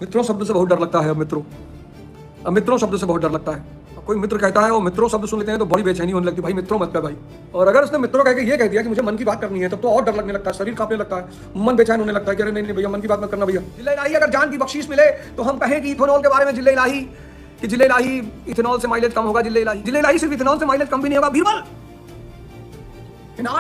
मित्रों शब्द से बहुत डर लगता है। अब मित्रों शब्द से बहुत डर लगता है। अब कोई मित्र कहता है और मित्रों शब्द सुन लेते हैं तो बड़ी बेचैनी होने लगती है, भाई मित्रों मत कह भाई। और अगर उसने मित्रों कह के ये कह दिया कि मुझे मन की बात करनी है, तब तो और डर लगने लगता है, शरीर कांपने लगता है, मन बेचैन होने लगता है कि अरे नहीं नहीं भैया मन की बात मत करना भैया। जिल्ले इलाही अगर जान की बख्शीश मिले तो हम कहें कि इथेनॉल के बारे में जिल्ले इलाही कि जिल्ले इलाही इथेनॉल से माइलेज कम होगा। जिल्ले इलाही सिर्फ इथेनॉल से माइलेज कम भी नहीं होगा। बीरबल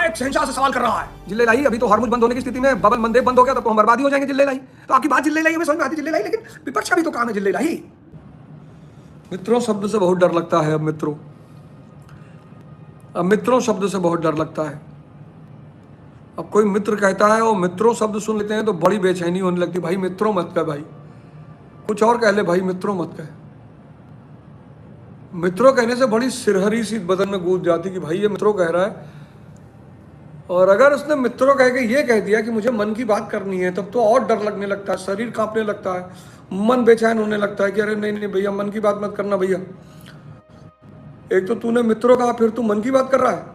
एक शहंशाह से सवाल कर रहा है। जिल्ले इलाही अभी तो हरमुज बंद होने की स्थिति में, बबल मंदेब बंद हो गया, तब तो हम बर्बादी हो जाएंगे। जिल्ले इलाही तो आपकी बात जिल्ले इलाही में समझ में आती जिल्ले इलाही, लेकिन विपक्ष का भी तो काम है जिल्ले इलाही। मित्रों शब्द से बहुत डर लगता है। अब मित्रों शब्द से बहुत डर लगता है। अब कोई मित्र कहता है और मित्रों शब्द सुन लेते हैं तो बड़ी बेचैनी होने लगती है, भाई मित्रों मत कह भाई, कुछ और कह ले भाई, मित्रों मत कह। मित्रों कहने से बड़ी सिरहरी सी बदन में गूंज जाती कि भाई ये मित्रों कह रहा है। और अगर उसने मित्रों कह के ये कह दिया कि मुझे मन की बात करनी है, तब तो और डर लगने लगता है, शरीर कांपने लगता है, मन बेचैन होने लगता है कि अरे नहीं नहीं भैया मन की बात मत करना भैया। एक तो तूने मित्रों कहा, फिर तू मन की बात कर रहा है।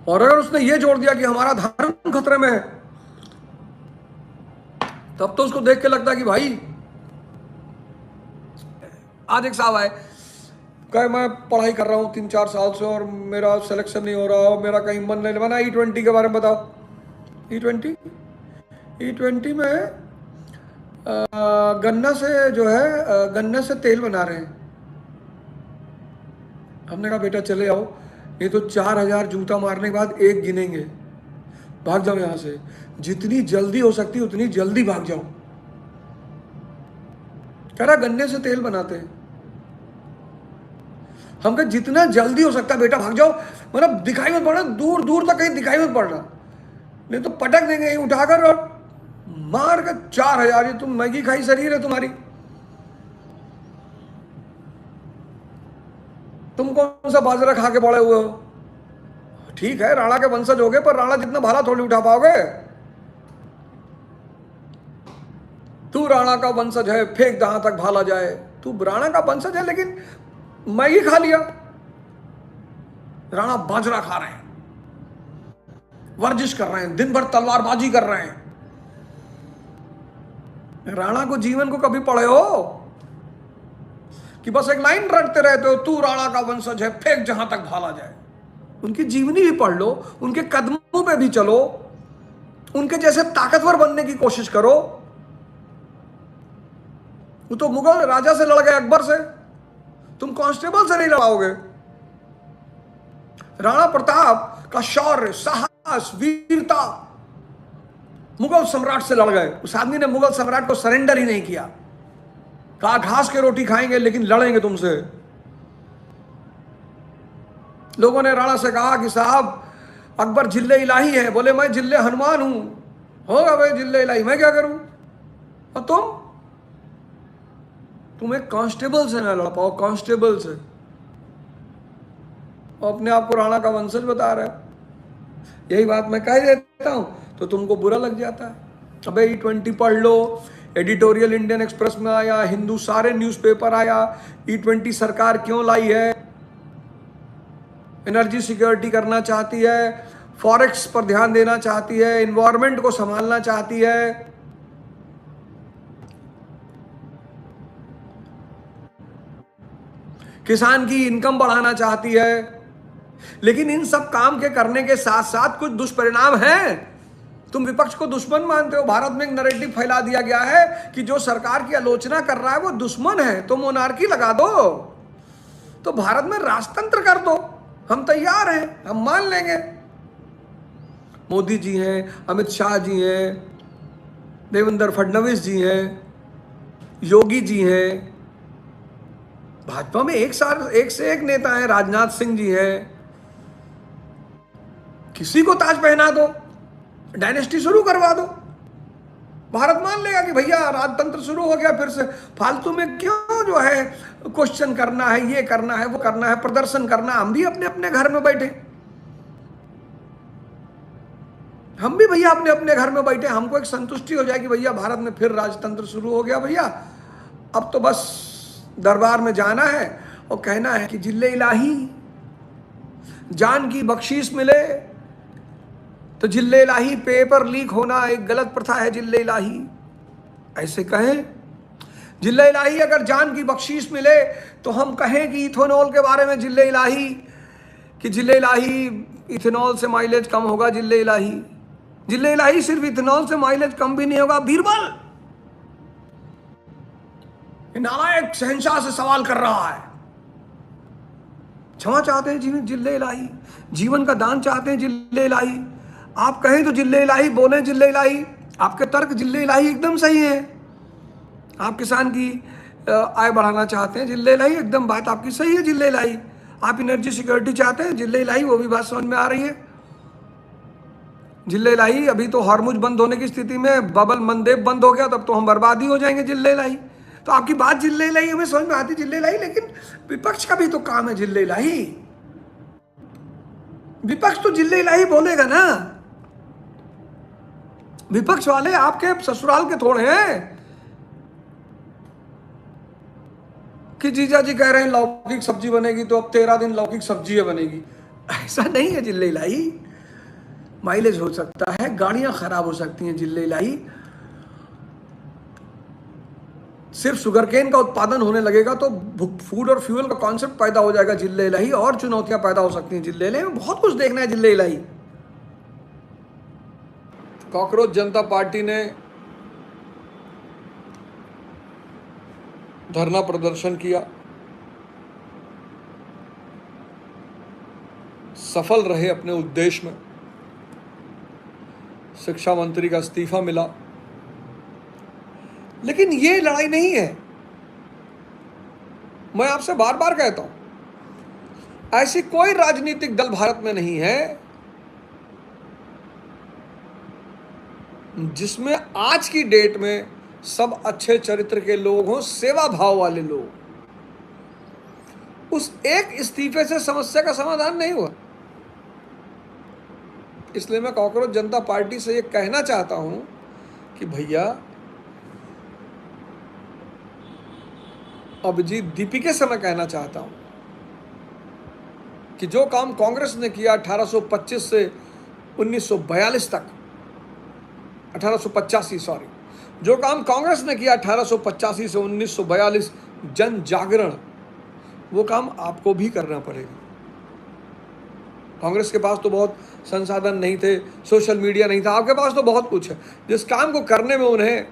और अगर उसने ये जोड़ दिया कि हमारा धर्म खतरे में है, तब तो उसको देख के लगता है कि भाई। आज एक साहब आए, कहे मैं पढ़ाई कर रहा हूँ 3-4 साल से और मेरा सिलेक्शन नहीं हो रहा और मेरा कहीं मन नहीं बना। E20 के बारे में बताओ। E20 में गन्ना से जो है गन्ने से तेल बना रहे हैं। हमने कहा बेटा चले आओ, ये तो 4000 जूता मारने के बाद एक गिनेंगे, भाग जाओ यहां से, जितनी जल्दी हो सकती उतनी जल्दी भाग जाओ। कह रहा गन्ने से तेल बनाते हैं। हम कहे जितना जल्दी हो सकता है बेटा भाग जाओ, मतलब दिखाई मत पड़ना, दूर दूर तक कहीं दिखाई मत पड़ना, नहीं तो पटक देंगे यहीं उठाकर और मार कर 4000। ये तुम मैगी खाई शरीर है तुम्हारी। तुम कौन सा बाजरा खा के बड़े हुए हो? ठीक है राणा के वंशज हो गए, पर राणा जितना भाला थोड़ी उठा पाओगे। तू राणा का वंशज है, फेंक जहां तक भाला जाए। तू राणा का वंशज है लेकिन मैगी खा लिया। राणा बाजरा खा रहे हैं, वर्जिश कर रहे हैं, दिन भर तलवारबाजी कर रहे हैं। राणा को जीवन को कभी पढ़े हो कि बस एक लाइन रटते रहते हो, तू राणा का वंशज है, फेंक जहां तक भाला जाए? उनकी जीवनी भी पढ़ लो, उनके कदमों पे भी चलो, उनके जैसे ताकतवर बनने की कोशिश करो। वो तो मुगल राजा से लड़ गए, अकबर से, तुम कांस्टेबल से नहीं लड़ाओगे। राणा प्रताप का शौर्य, साहस, वीरता मुगल सम्राट से लड़ गए। उस आदमी ने मुगल सम्राट को सरेंडर ही नहीं किया, कहा घास के रोटी खाएंगे लेकिन लड़ेंगे तुमसे। लोगों ने राणा से कहा कि साहब अकबर जिल्ले इलाही है, बोले मैं जिल्ले हनुमान हूं। होगा भाई जिल्ले इलाही, मैं क्या करूं? और तुम एक कांस्टेबल से ना लड़ पाओ, कांस्टेबल से, और अपने आप को राणा का वंशज बता रहे हो। यही बात मैं कह देता हूं तो तुमको बुरा लग जाता है। अबे E20 पढ़ लो, एडिटोरियल इंडियन एक्सप्रेस में आया, हिंदू सारे न्यूज़पेपर आया। E20 सरकार क्यों लाई है? एनर्जी सिक्योरिटी करना चाहती है, फॉरेक्स पर ध्यान देना चाहती है, एनवायरमेंट को संभालना चाहती है। किसान की इनकम बढ़ाना चाहती है। लेकिन इन सब काम के करने के साथ साथ कुछ दुष्परिणाम हैं। तुम विपक्ष को दुश्मन मानते हो। भारत में एक नैरेटिव फैला दिया गया है कि जो सरकार की आलोचना कर रहा है वो दुश्मन है, तो मोनार्की लगा दो, तो भारत में राजतंत्र कर दो, हम तैयार हैं, हम मान लेंगे। मोदी जी हैं, अमित शाह जी हैं, देवेंद्र फडणवीस जी हैं, योगी जी हैं, भाजपा में एक से एक नेता हैं, राजनाथ सिंह जी हैं। किसी को ताज पहना दो, डायनेस्टी शुरू करवा दो, भारत मान लेगा कि भैया राजतंत्र शुरू हो गया फिर से। फालतू में क्यों जो है क्वेश्चन करना है, ये करना है, वो करना है, प्रदर्शन करना। हम भी अपने अपने घर में बैठे, हम भी भैया अपने अपने घर में बैठे, हमको एक संतुष्टि हो जाए कि भैया भारत में फिर राजतंत्र शुरू हो गया। भैया अब तो बस दरबार में जाना है और कहना है कि जिल्ले इलाही जान की बख्शीश मिले तो जिल्ले इलाही पेपर लीक होना एक गलत प्रथा है। जिल्ले इलाही ऐसे कहें, जिल्ले इलाही अगर जान की बख्शीश मिले तो हम कहें कि इथेनॉल के बारे में जिल्ले इलाही, कि जिल्ले इलाही इथेनॉल से माइलेज कम होगा। जिल्ले इलाही सिर्फ इथेनॉल से माइलेज कम भी नहीं होगा। बीरबल नालायक शहंशाह से सवाल कर रहा है। क्षमा चाहते हैं जिल्ले इलाही, जीवन का दान चाहते हैं जिल्ले इलाही। आप कहें तो जिल्ले इलाही, बोलें जिल्ले इलाही। आपके तर्क जिल्ले इलाही एकदम सही है। आप किसान की आय बढ़ाना चाहते हैं, जिल्ले इलाही एकदम बात आपकी सही है। जिल्ले इलाही आप एनर्जी सिक्योरिटी चाहते हैं, जिल्ले इलाही वो भी बात समझ में आ रही है। जिल्ले इलाही अभी तो हॉर्मुज बंद होने की स्थिति में, बबल मंदेब बंद हो गया, तब तो हम बर्बादी हो जाएंगे। जिल्ले इलाही तो आपकी बात जिल्ले इलाही हमें समझ में आती जिल्ले इलाही, लेकिन विपक्ष का भी तो काम है जिल्ले इलाही। विपक्ष तो जिल्ले इलाही बोलेगा ना। विपक्ष वाले आपके ससुराल के थोड़े हैं कि जीजा जी कह रहे हैं लौकिक सब्जी बनेगी तो अब 13 दिन लौकिक सब्जी बनेगी। ऐसा नहीं है जिल्ले इलाही। माइलेज हो सकता है, गाड़ियां खराब हो सकती हैं जिल्ले इलाही। सिर्फ शुगरकेन का उत्पादन होने लगेगा तो फूड और फ्यूल का कॉन्सेप्ट पैदा हो जाएगा जिल्ले इलाही, और चुनौतियां पैदा हो सकती हैं जिल्ले इलाही में। बहुत कुछ देखना है जिल्ले इलाही। कॉकरोच जनता पार्टी ने धरना प्रदर्शन किया, सफल रहे अपने उद्देश्य में। शिक्षा मंत्री का इस्तीफा मिला, लेकिन ये लड़ाई नहीं है। मैं आपसे बार बार कहता हूं, ऐसी कोई राजनीतिक दल भारत में नहीं है जिसमें आज की डेट में सब अच्छे चरित्र के लोग हों, सेवा भाव वाले लोग। उस एक इस्तीफे से समस्या का समाधान नहीं हुआ। इसलिए मैं कॉकरोच जनता पार्टी से ये कहना चाहता हूं कि भैया, अभिजीत दीपिके से मैं कहना चाहता हूं कि जो काम कांग्रेस ने किया 1825 से 1942 तक, 1885 सॉरी, जो काम कांग्रेस ने किया 1885 से 1942 जन जागरण, वो काम आपको भी करना पड़ेगा। कांग्रेस के पास तो बहुत संसाधन नहीं थे, सोशल मीडिया नहीं था, आपके पास तो बहुत कुछ है। जिस काम को करने में उन्हें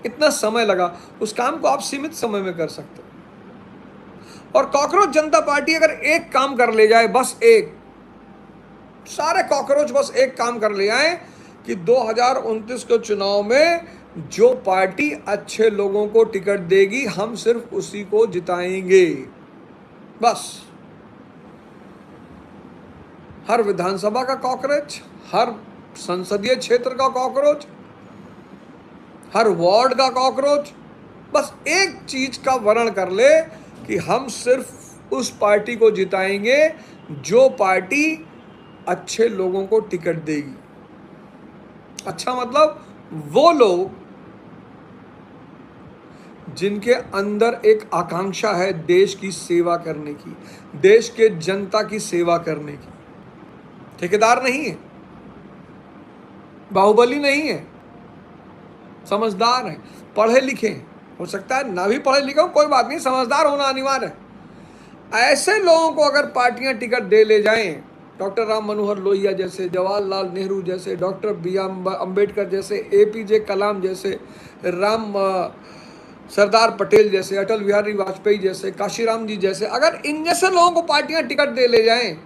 इतना समय लगा, उस काम को आप सीमित समय में कर सकते हो। और कॉकरोच जनता पार्टी अगर एक काम कर ले जाए, बस एक, सारे कॉकरोच बस एक काम कर ले आए कि 2029 के चुनाव में जो पार्टी अच्छे लोगों को टिकट देगी, हम सिर्फ उसी को जिताएंगे। बस हर विधानसभा का कॉकरोच, हर संसदीय क्षेत्र का कॉकरोच, हर वार्ड का कॉकरोच, बस एक चीज का वर्ण कर ले कि हम सिर्फ उस पार्टी को जिताएंगे जो पार्टी अच्छे लोगों को टिकट देगी। अच्छा मतलब वो लोग जिनके अंदर एक आकांक्षा है देश की सेवा करने की, देश के जनता की सेवा करने की। ठेकेदार नहीं है, बाहुबली नहीं है, समझदार हैं, पढ़े लिखे हैं। हो सकता है ना भी पढ़े लिखे हो, कोई बात नहीं, समझदार होना अनिवार्य है। ऐसे लोगों को अगर पार्टियां टिकट दे ले जाएं, डॉक्टर राम मनोहर लोहिया जैसे, जवाहरलाल नेहरू जैसे, डॉक्टर B.R. अम्बेडकर जैसे, APJ कलाम जैसे, सरदार पटेल जैसे, अटल बिहारी वाजपेयी जैसे, काशीराम जी जैसे, अगर इन जैसे लोगों को पार्टियां टिकट दे ले जाएं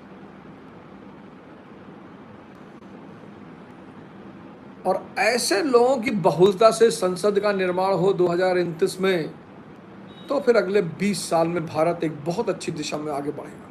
और ऐसे लोगों की बहुलता से संसद का निर्माण हो 2029 में, तो फिर अगले 20 साल में भारत एक बहुत अच्छी दिशा में आगे बढ़ेगा।